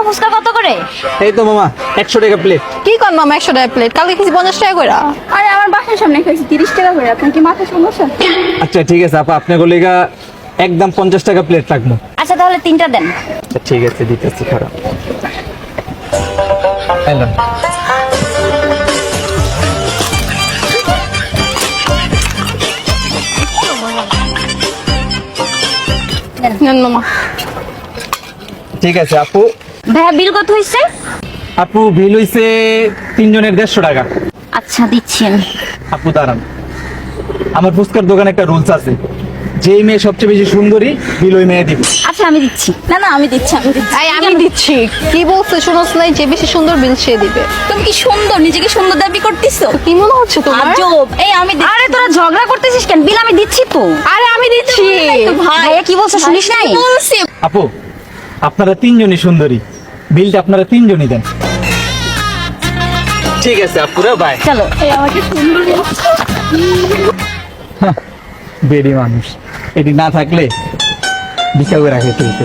ফুচকা কত করে? এই তো মামা 100 টাকা প্লেট। কি কর মামা 100 টাকা প্লেট? কালকে খেয়েছি 50 টাকা করে। আরে আমার বাসার সামনে খাইছি 30 টাকা করে। আপনার কি মাথা সমস্যা? আচ্ছা ঠিক আছে আপা, আপনার গলিগা একদম 50 টাকা প্লেট রাখবো। আচ্ছা তাহলে 3টা দেন। আচ্ছা ঠিক আছে দিতেছি, খারাপ হ্যালো। নেন মামা। ঠিক আছে আপু। ভাইয়া বিল কত হয়েছে? আপু বিল হইছে 3 জনের 150 টাকা। আচ্ছা দিচ্ছি আমি। আপু দাঁড়ান, আমার ফুচকার দোকানে একটা রুলস আছে, যেই মেয়ে সবচেয়ে বেশি সুন্দরী বিল ওই মেয়ে দিব। আচ্ছা আমি দিচ্ছি। না না আমি দিচ্ছি। এই আমি দিচ্ছি। কি বলছো শুনোস নাই? যে বেশি সুন্দর বিল সে দিবে। তুমি কি সুন্দর, নিজেকে সুন্দর দাবি করতেছো? কি মনে হচ্ছে তোমার? আজব। এই আমি আরে তোরা ঝগড়া করতেছিস কেন? বিল আমি দিচ্ছি তো। আরে আমি দিচ্ছি। ভাইয়া কি বলছে শুনিস নাই? বলছি। আপু আপনারা 3 জনই সুন্দরী, বিলটা আপনারা 3 জনই দেন। ঠিক আছে আপুরা, বাই। চলো। এই আমাকে সুন্দর বলছো। বেডি মানুষ, এটি না থাকলে ভিক্ষা করে রাখে চলতে।